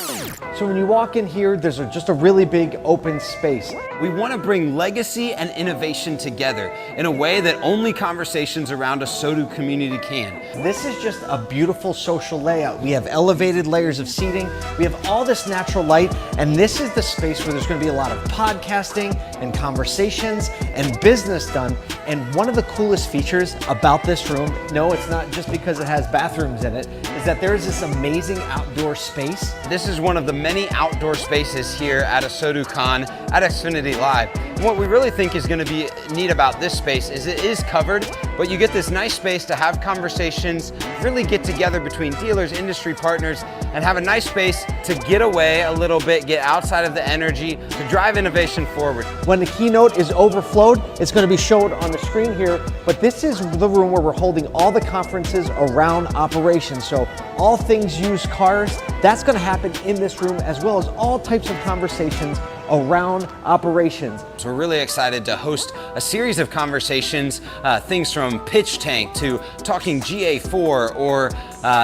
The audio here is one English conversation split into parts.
So when you walk in here, there's just a really big open space. We want to bring legacy and innovation together in a way that only conversations around a ASOTU community can. This is just a beautiful social layout. We have elevated layers of seating. We have all this natural light, and this is the space where there's going to be a lot of podcasting and conversations and business done. And one of the coolest features about this room, no, it's not just because it has bathrooms in it, is that there is this amazing outdoor space. This is one of the many outdoor spaces here at Asotucon at Xfinity Live. And what we really think is going to be neat about this space is it is covered, but you get this nice space to have conversations, really get together between dealers, industry partners, and have a nice space to get away a little bit, get outside of the energy, to drive innovation forward. When the keynote is overflowed, it's going to be shown on the screen here, but this is the room where we're holding all the conferences around operations. So all things used cars, that's going to happen in this room, as well as all types of conversations around operations. So we're really excited to host a series of conversations, things from pitch tank to talking GA4 or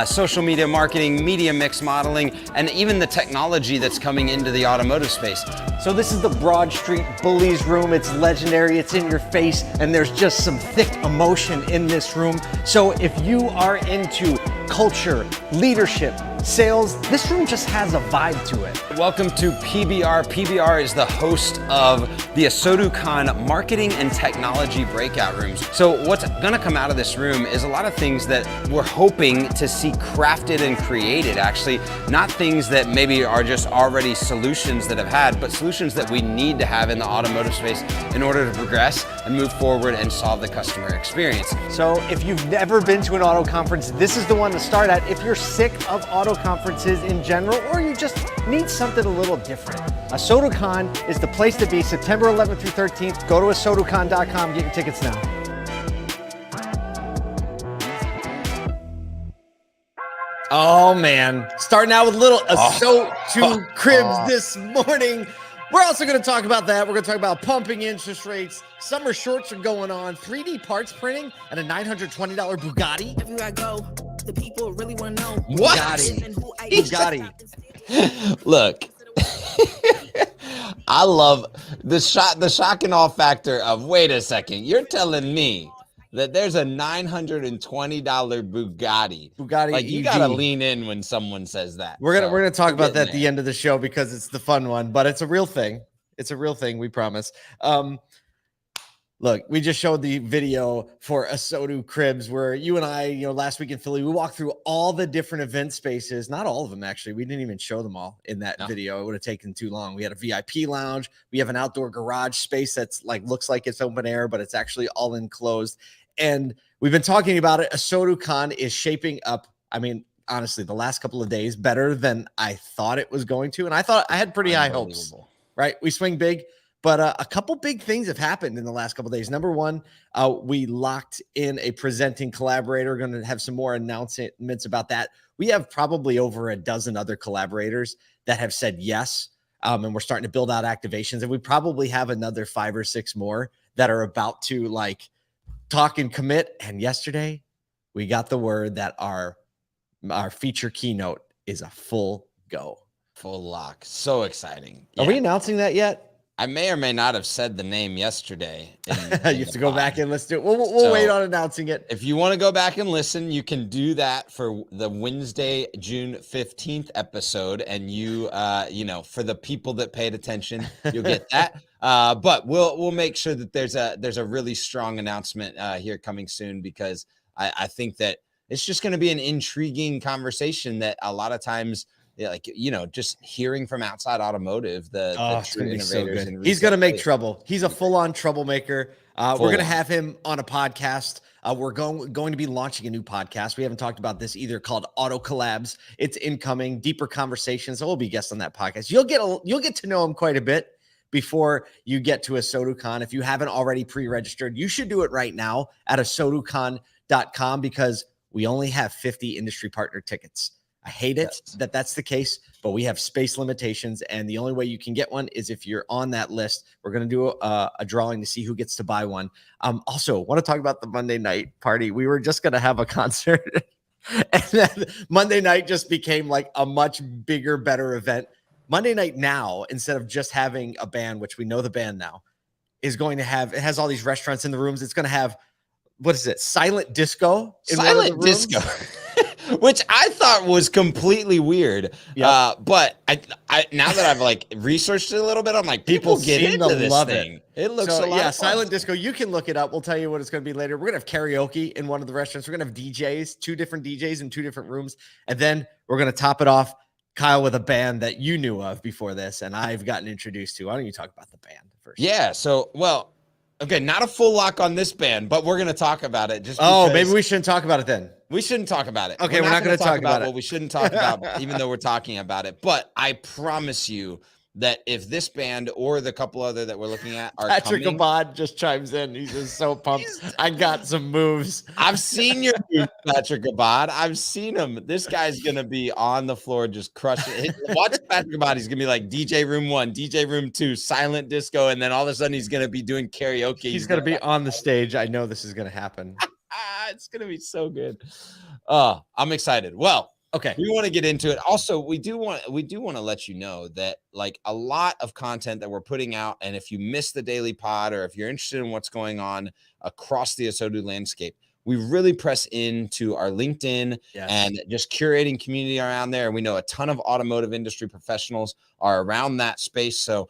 social media marketing, media mix modeling, and even the technology that's coming into the automotive space. So this is the Broad Street Bullies room. It's legendary, it's in your face, and there's just some thick emotion in this room. So if you are into culture, leadership, sales, this room just has a vibe to it. Welcome to PBR. PBR is the host of the Asotucon Marketing and Technology Breakout Rooms. So what's gonna come out of this room is a lot of things that we're hoping to see crafted and created, actually, not things that maybe are just already solutions that have had, but solutions that we need to have in the automotive space in order to progress and move forward and solve the customer experience. So if you've never been to an auto conference, this is the one to start at. If you're sick of auto conferences in general, or you just need something a little different, Asotucon is the place to be. September 11th through 13th. Go to Asotucon.com, get your tickets now. Oh man, starting out with little Asotucribs this morning. We're also going to talk about that. We're going to talk about pumping interest rates. Summer shorts are going on, 3D parts printing, and a $920 Bugatti. Everywhere I go, the people really want to know What? Bugatti. Look, I love the shock and awe factor of, wait a second, you're telling me that there's a $920 Bugatti. Like, you gotta lean in when someone says that. We're gonna talk about that at the end of the show because it's the fun one, but it's a real thing. It's a real thing, we promise. Look, we just showed the video for Asotucribs where you and I, last week in Philly, we walked through all the different event spaces. Not all of them, actually. We didn't even show them all in that video. It would have taken too long. We had a VIP lounge. We have an outdoor garage space that's looks like it's open air, but it's actually all enclosed. And we've been talking about it. Asotucon is shaping up. I mean, honestly, the last couple of days better than I thought it was going to. And I thought I had pretty high hopes, right? We swing big. But a couple big things have happened in the last couple of days. Number one, we locked in a presenting collaborator. We're going to have some more announcements about that. We have probably over a dozen other collaborators that have said yes. And we're starting to build out activations. And we probably have another 5 or 6 more that are about to talk and commit. And yesterday, we got the word that our feature keynote is a full go. Full lock. So exciting. Are we announcing that yet? I may or may not have said the name yesterday. You have to go back and let's do it. We'll wait on announcing it. If you want to go back and listen, you can do that for the Wednesday, June 15th episode. And for the people that paid attention, you'll get that. But we'll make sure that there's a really strong announcement here coming soon, because I think that it's just going to be an intriguing conversation that a lot lot just hearing from outside automotive, the true innovators. He's going to make trouble. He's a full-on troublemaker. We're going to have him on a podcast. We're going to be launching a new podcast. We haven't talked about this either, called Auto Collabs. It's incoming, deeper conversations. So we'll be guests on that podcast. You'll get to know him quite a bit before you get to Asotucon. If you haven't already pre-registered, you should do it right now at Asotucon.com, because we only have 50 industry partner tickets. I hate it that that's the case, but we have space limitations, and the only way you can get one is if you're on that list. We're going to do a drawing to see who gets to buy one. Also, want to talk about the Monday night party. We were just going to have a concert And then Monday night just became like a much bigger, better event. Monday Night Now, instead of just having a band, which we know the band now, is going to have, it has all these restaurants in the rooms. It's going to have, what is it? Silent disco in one of the Silent rooms. disco. Which I thought was completely weird. Yep. But I now that I've like researched it a little bit, I'm like, people get seem into to this love thing. it. It looks So, a lot yeah, of fun. Silent disco. You can look it up. We'll tell you what it's going to be later. We're going to have karaoke in one of the restaurants. We're going to have DJs, 2 different DJs in 2 different rooms. And then we're going to top it off, Kyle, with a band that you knew of before this and I've gotten introduced to. Why don't you talk about the band first? Yeah. So, well, okay, not a full lock on this band, but we're going to talk about it. Just Oh, because maybe we shouldn't talk about it then. we shouldn't talk about it. Okay, we're not going to talk about it. what we shouldn't talk about, even though we're talking about it. But I promise you that if this band or the couple other that we're looking at are Patrick coming, Abad just chimes in. He's just so pumped. I got some moves. I've seen your moves, Patrick Abad. I've seen him. This guy's gonna be on the floor just crushing it. Watch Patrick Abad. He's gonna be like DJ room 1, DJ room 2, silent disco, and then all of a sudden he's gonna be doing karaoke. He's going to be on the stage. I know this is going to happen. It's gonna be so good. I'm excited. Well, Okay. we want to get into it. Also, we do want to let you know that like a lot of content that we're putting out, and if you miss the daily pod or if you're interested in what's going on across the ASOTU landscape, we really press into our LinkedIn and just curating community around there. And we know a ton of automotive industry professionals are around that space. So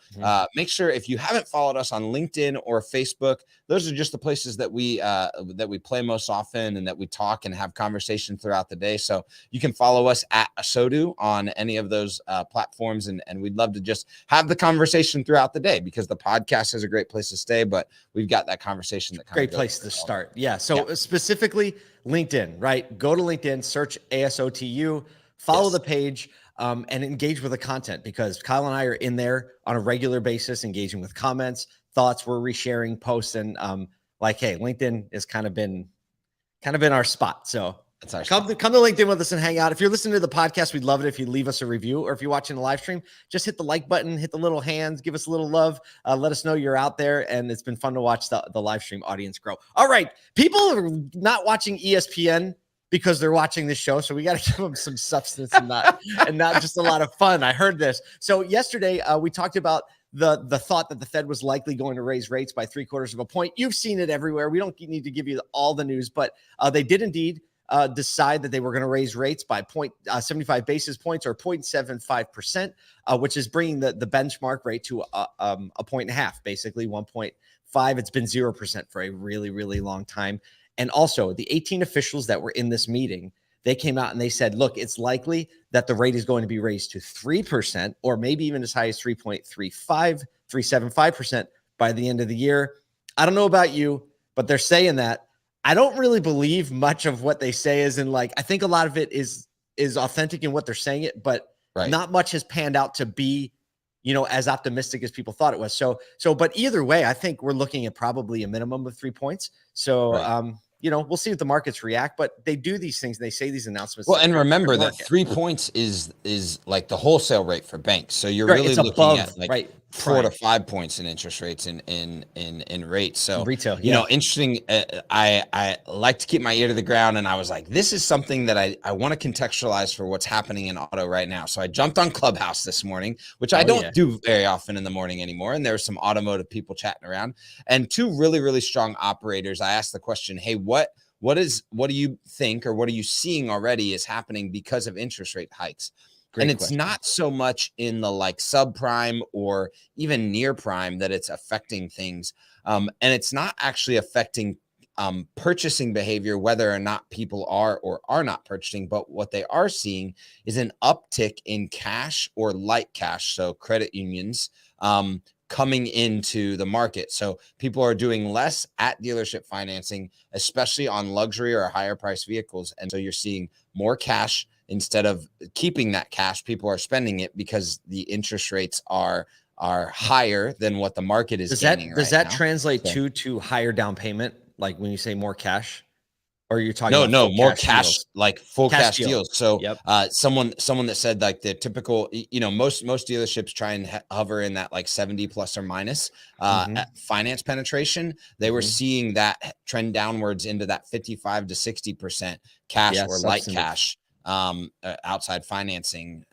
make sure if you haven't followed us on LinkedIn or Facebook, those are just the places that we play most often and that we talk and have conversation throughout the day. So you can follow us at ASOTU on any of those platforms. And we'd love to just have the conversation throughout the day, because the podcast is a great place to stay, but we've got that conversation that Great place to start. Yeah. So specifically LinkedIn, right? Go to LinkedIn, search ASOTU, follow the page, and engage with the content, because Kyle and I are in there on a regular basis, engaging with comments, thoughts. We're resharing posts, and like, hey, LinkedIn has kind of been our spot. So come to LinkedIn with us and hang out. If you're listening to the podcast, we'd love it if you leave us a review, or if you're watching the live stream, just hit the like button, hit the little hands, give us a little love. Let us know you're out there, and it's been fun to watch the live stream audience grow. All right, people are not watching ESPN because they're watching this show, so we got to give them some substance and not just a lot of fun. I heard this. So yesterday we talked about the thought that the Fed was likely going to raise rates by 0.75 of a point. You've seen it everywhere. We don't need to give you all the news, but they did indeed decide that they were going to raise rates by 0.75 basis points, or 0.75%, which is bringing the benchmark rate to a 1.5, basically 1.5. It's been 0% for a really, really long time. And also the 18 officials that were in this meeting, they came out and they said, look, it's likely that the rate is going to be raised to 3%, or maybe even as high as 3.75% by the end of the year. I don't know about you, but they're saying that. I don't really believe much of what they say, is in like, I think a lot of it is authentic in what they're saying it, but not much has panned out to be, as optimistic as people thought it was. So, but either way, I think we're looking at probably a minimum of 3 points. So, we'll see if the markets react, but they do these things. They say these announcements. Well, and remember that 3 points is like the wholesale rate for banks. So you're really looking above, at like 4 to 5 points in interest rates in rates. So retail, interesting. I like to keep my ear to the ground, and I was like, this is something that I want to contextualize for what's happening in auto right now. So I jumped on Clubhouse this morning, which I don't do very often in the morning anymore. And there were some automotive people chatting around, and 2 really, really strong operators. I asked the question, hey, what do you think, or what are you seeing already is happening because of interest rate hikes? And it's not so much in the like subprime or even near prime that it's affecting things. And it's not actually affecting purchasing behavior, whether or not people are or are not purchasing. But what they are seeing is an uptick in cash or light cash, so credit unions, coming into the market. So people are doing less at dealership financing, especially on luxury or higher price vehicles. And so you're seeing more cash. Instead of keeping that cash, people are spending it because the interest rates are higher than what the market is gaining. Does that translate to higher down payment? Like when you say more cash? Or you're talking No, about no, full more cash cash, deals? like full cash Deal. deals. So, Yep. someone that said like the typical, most dealerships try and hover in that like 70 plus or minus at finance penetration. They were seeing that trend downwards into that 55 to 60% cash or light cash outside financing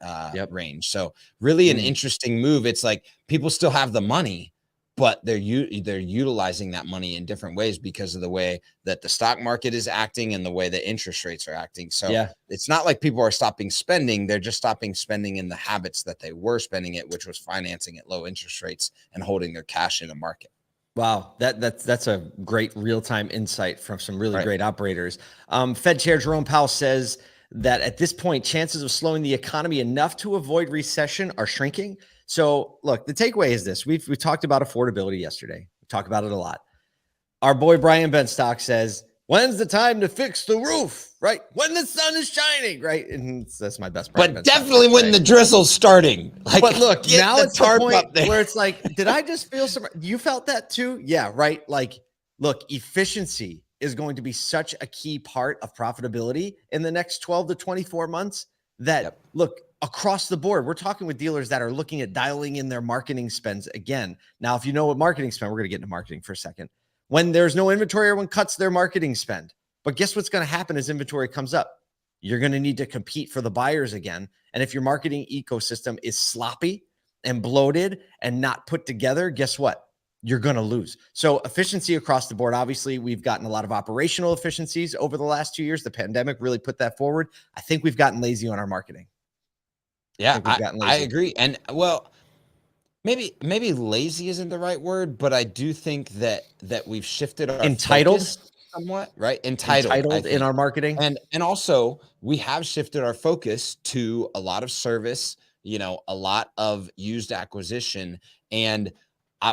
range. So really an interesting move. It's like people still have the money, but they're utilizing that money in different ways because of the way that the stock market is acting and the way that interest rates are acting. So it's not like people are stopping spending. They're just stopping spending in the habits that they were spending it, which was financing at low interest rates and holding their cash in the market. Wow, that's a great real-time insight from some really great operators. Fed Chair Jerome Powell says that at this point, chances of slowing the economy enough to avoid recession are shrinking. So look, the takeaway is this. We talked about affordability yesterday. We talk about it a lot. Our boy Brian Benstock says, when's the time to fix the roof, right? When the sun is shining, right? And that's my best Brian But Benstock definitely when the drizzle's starting. Like, but look, now it's the point where it's like, did I just feel some, you felt that too? Yeah, right. Like, look, efficiency is going to be such a key part of profitability in the next 12 to 24 months that look, across the board, we're talking with dealers that are looking at dialing in their marketing spends again. Now, if you know what marketing spend, we're going to get into marketing for a second. When there's no inventory, everyone cuts their marketing spend. But guess what's going to happen as inventory comes up? You're going to need to compete for the buyers again. And if your marketing ecosystem is sloppy and bloated and not put together, guess what? You're going to lose. So efficiency across the board. Obviously, we've gotten a lot of operational efficiencies over the last 2 years. The pandemic really put that forward. I think we've gotten lazy on our marketing. Yeah, I agree. And well, maybe lazy isn't the right word, but I do think that we've shifted our focus somewhat, right? Entitled in our marketing. And also we have shifted our focus to a lot of service, a lot of used acquisition. And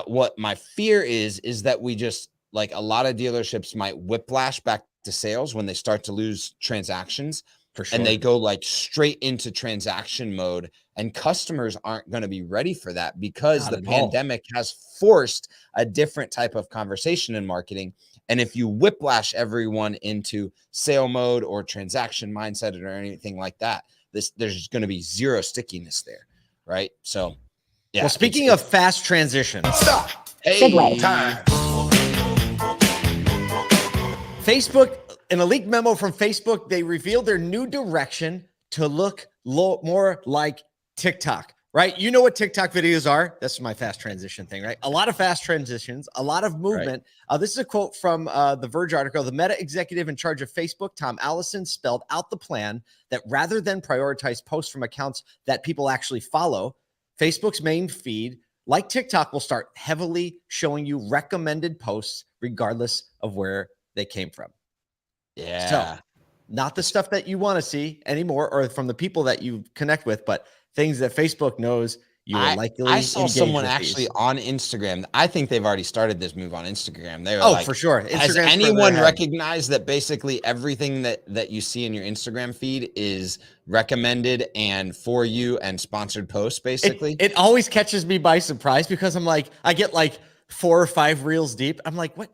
what my fear is that we just, like, a lot of dealerships might whiplash back to sales when they start to lose transactions. For sure. And they go like straight into transaction mode, and customers aren't going to be ready for that because the pandemic has forced a different type of conversation in marketing. And if you whiplash everyone into sale mode or transaction mindset or anything like that, there's going to be zero stickiness there, right? So, yeah. Well, speaking of fast transition, Facebook, in a leaked memo from Facebook, they revealed their new direction to look more like TikTok, right? You know what TikTok videos are? That's my fast transition thing, right? A lot of fast transitions, a lot of movement. This is a quote from the Verge article. The Meta executive in charge of Facebook, Tom Allison, spelled out the plan that rather than prioritize posts from accounts that people actually follow, Facebook's main feed, like TikTok, will start heavily showing you recommended posts regardless of where they came from. Yeah. So not the stuff that you want to see anymore or from the people that you connect with, but things that Facebook knows you will likely I saw someone actually these. on Instagram. I think they've already started this move on Instagram. They were for sure. Has anyone recognized that basically everything that you see in your Instagram feed is recommended and for you and sponsored posts, basically? It always catches me by surprise because I'm like, I get like 4 or 5 reels deep. I'm like, what?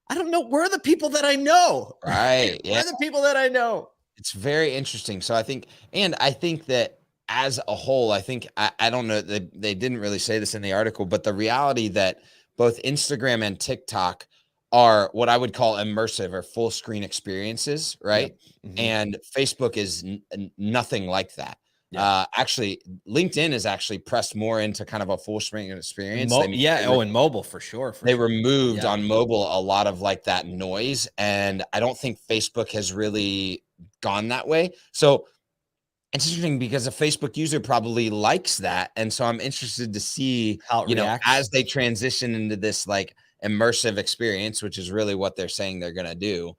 I don't know. Where are the people that I know? Right. Where are the people that I know? It's very interesting. So I think that as a whole, I don't know, they didn't really say this in the article, but the reality that both Instagram and TikTok are what I would call immersive or full screen experiences, right? Yep. And Facebook is nothing like that. Yeah. Actually, LinkedIn is actually pressed more into kind of a full screen experience. In mobile for sure. They removed on mobile a lot of like that noise, and I don't think Facebook has really gone that way. So it's interesting because a Facebook user probably likes that, and so I'm interested to see how it reacts as they transition into this like immersive experience, which is really what they're saying they're going to do.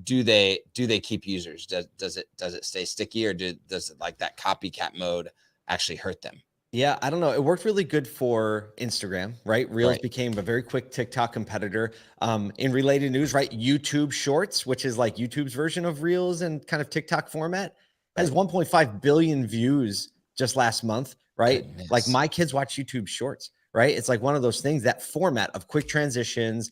Do they keep users? Does it stay sticky, or does it, like that copycat mode, actually hurt them? Yeah, I don't know. It worked really good for Instagram, right? Reels became a very quick TikTok competitor. In related news, right? YouTube Shorts, which is like YouTube's version of Reels and kind of TikTok format, has 1.5 billion views just last month, right? Goodness. Like my kids watch YouTube Shorts, right? It's like one of those things, that format of quick transitions,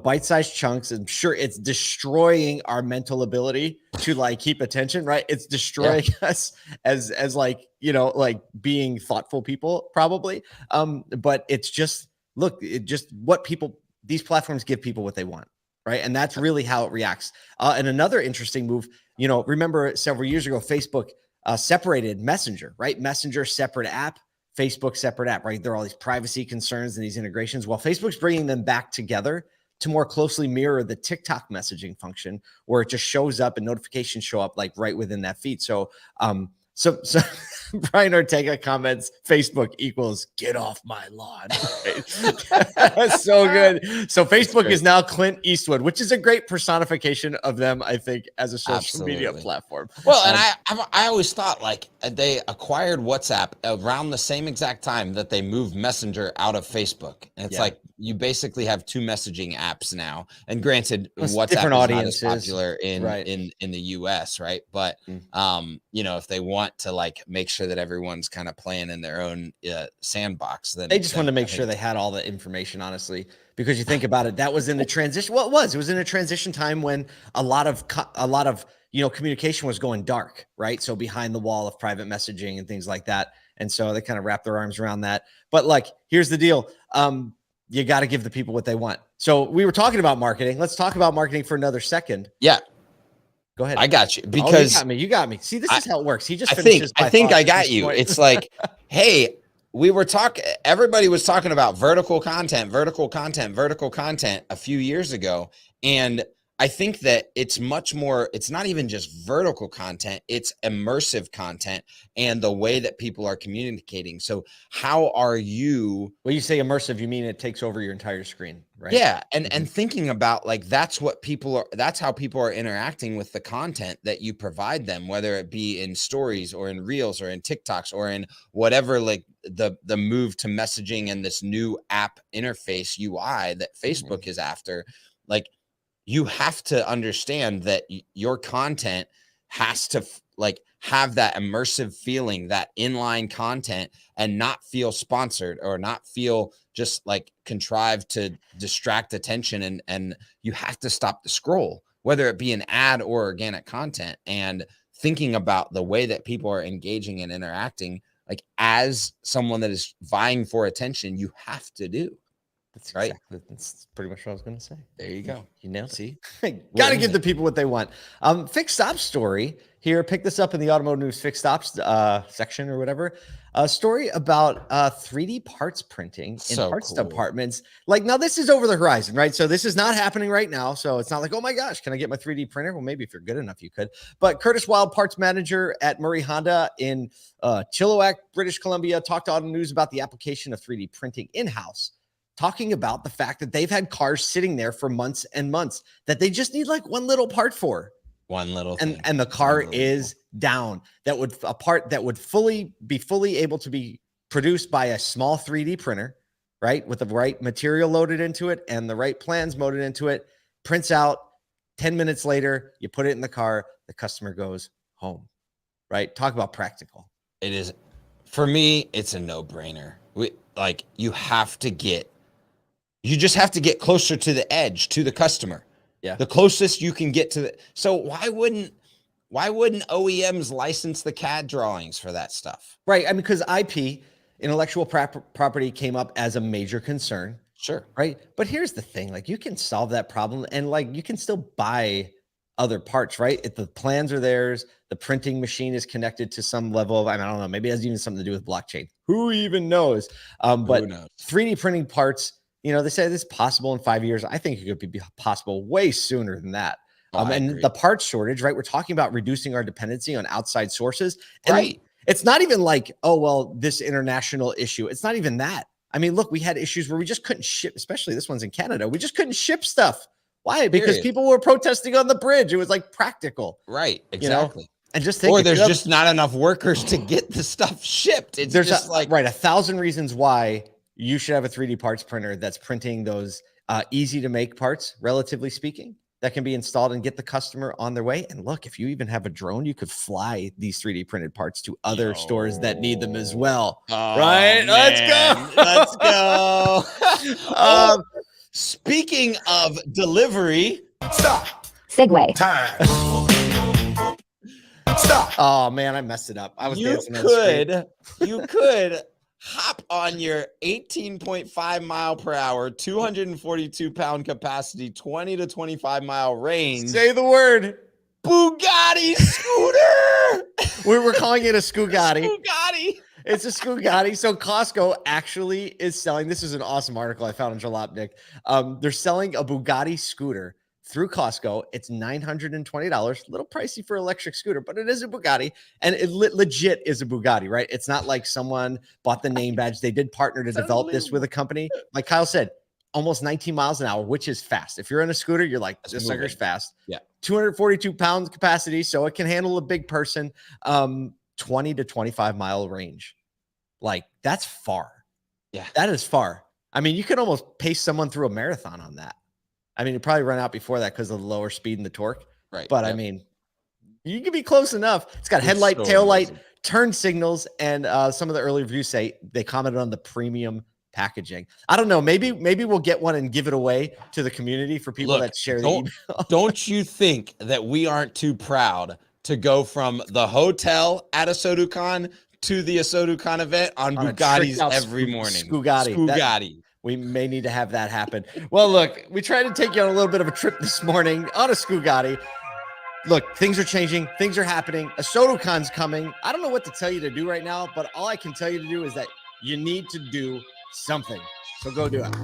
bite-sized chunks. I'm sure it's destroying our mental ability to like keep attention, right? It's destroying us as like, like being thoughtful people probably. But it's just, look, these platforms give people what they want, right? And that's really how it reacts. And another interesting move, remember several years ago, Facebook separated Messenger, right? Messenger, separate app, Facebook, separate app, right? There are all these privacy concerns and these integrations. Well, Facebook's bringing them back together to more closely mirror the TikTok messaging function, where it just shows up and notifications show up like right within that feed. So, so Brian Ortega comments, Facebook equals get off my lawn. That's so good. So Facebook is now Clint Eastwood, which is a great personification of them, I think, as a social media platform. Well, and I always thought like they acquired WhatsApp around the same exact time that they moved Messenger out of Facebook. And it's like you basically have two messaging apps now. And granted, WhatsApp is not as popular in the US, right? But if they want to like make sure that everyone's kind of playing in their own sandbox, then they just wanted to make sure they had all the information, honestly, because you think about it, that was in the transition. Well, it was in a transition time when a lot of communication was going dark, right? So behind the wall of private messaging and things like that. And so they kind of wrapped their arms around that. But like, here's the deal. You got to give the people what they want. So we were talking about marketing. Let's talk about marketing for another second. Yeah. Go ahead. I got you, because you got me. See, this is how it works. He just I think I got you. It's like, hey, everybody was talking about vertical content a few years ago. And I think that it's much more, it's not even just vertical content, it's immersive content and the way that people are communicating. So how are you? When you say immersive, you mean it takes over your entire screen, right? Yeah. And thinking about like, that's how people are interacting with the content that you provide them, whether it be in stories or in reels or in TikToks or in whatever, like the move to messaging and this new app interface UI that Facebook is after. Like, you have to understand that your content has to like have that immersive feeling, that inline content, and not feel sponsored or not feel just like contrived to distract attention. And you have to stop the scroll, whether it be an ad or organic content, and thinking about the way that people are engaging and interacting, like as someone that is vying for attention, you have to do. That's right. Exactly. That's pretty much what I was going to say. There you go. You nailed it. See, got to give the people what they want. Fixed Stops story here. Pick this up in the Automotive News Fixed Stops section or whatever. A story about 3D parts printing in parts departments. Like, now this is over the horizon, right? So this is not happening right now. So it's not like, oh my gosh, can I get my 3D printer? Well, maybe if you're good enough, you could. But Curtis Wild, parts manager at Murray Honda in Chilliwack, British Columbia, talked to Auto News about the application of 3D printing in-house, talking about the fact that they've had cars sitting there for months and months that they just need like one little part for. One little thing. And the car is down. That would a part that would be fully able to be produced by a small 3D printer, right? With the right material loaded into it and the right plans loaded into it, prints out. 10 minutes later, you put it in the car, the customer goes home, right? Talk about practical. It is, for me, it's a no-brainer. You just have to get closer to the edge, to the customer. Yeah. The closest you can get to the. So why wouldn't OEMs license the CAD drawings for that stuff? Right. I mean, because IP, intellectual property, came up as a major concern. Sure. Right. But here's the thing, like, you can solve that problem and like you can still buy other parts, right? If the plans are theirs, the printing machine is connected to some level of, I don't know, maybe it has even something to do with blockchain. Who even knows? But 3D printing parts, they say this is possible in 5 years. I think it could be possible way sooner than that. And the parts shortage, right? We're talking about reducing our dependency on outside sources. And right. It's not even like, oh, well, this international issue. It's not even that. I mean, look, we had issues where we just couldn't ship, especially this one's in Canada. We just couldn't ship stuff. Why? Because people were protesting on the bridge. It was like practical. Right. Exactly. And just think, or there's just not enough workers to get the stuff shipped. It's just like 1,000 reasons why you should have a 3D parts printer that's printing those easy to make parts, relatively speaking, that can be installed and get the customer on their way. And look, if you even have a drone, you could fly these 3D printed parts to other stores that need them as well. Right? Man. Let's go. Speaking of delivery, Stop. Segway. Time. Stop. Oh man, I messed it up. I was you dancing on the street. could hop on your 18.5 mile per hour, 242 pound capacity, 20 to 25 mile range. Say the word. Bugatti Scooter. We were calling it a Scoogatti. Bugatti. It's a Scoogatti. So Costco actually is selling. This is an awesome article I found on Jalopnik. They're selling a Bugatti scooter through Costco. It's $920. A little pricey for an electric scooter, but it is a Bugatti, and it legit is a Bugatti, right? It's not like someone bought the name badge. They did partner to develop this with a company. Like Kyle said, almost 19 miles an hour, which is fast. If you're in a scooter, you're like, this sucker's fast. Yeah. 242 pounds capacity, so it can handle a big person. 20 to 25 mile range. Like, that's far. Yeah. That is far. I mean, you could almost pace someone through a marathon on that. I mean, it'd probably run out before that because of the lower speed and the torque. Right. But I mean, you can be close enough. It's got headlight, so taillight, amazing. turn signals, and some of the early reviews say they commented on the premium packaging. I don't know. Maybe we'll get one and give it away to the community for people Look, that share the email. Don't you think that we aren't too proud to go from the hotel at Asotucon to the Asotucon event on On a Bugattis tricked out every morning? Scoogatti. Scoogatti. We may need to have that happen. Well, look, we tried to take you on a little bit of a trip this morning on a Scoogatti. Look, things are changing. Things are happening. Asotucon's coming. I don't know what to tell you to do right now, but all I can tell you to do is that you need to do something. So go do it.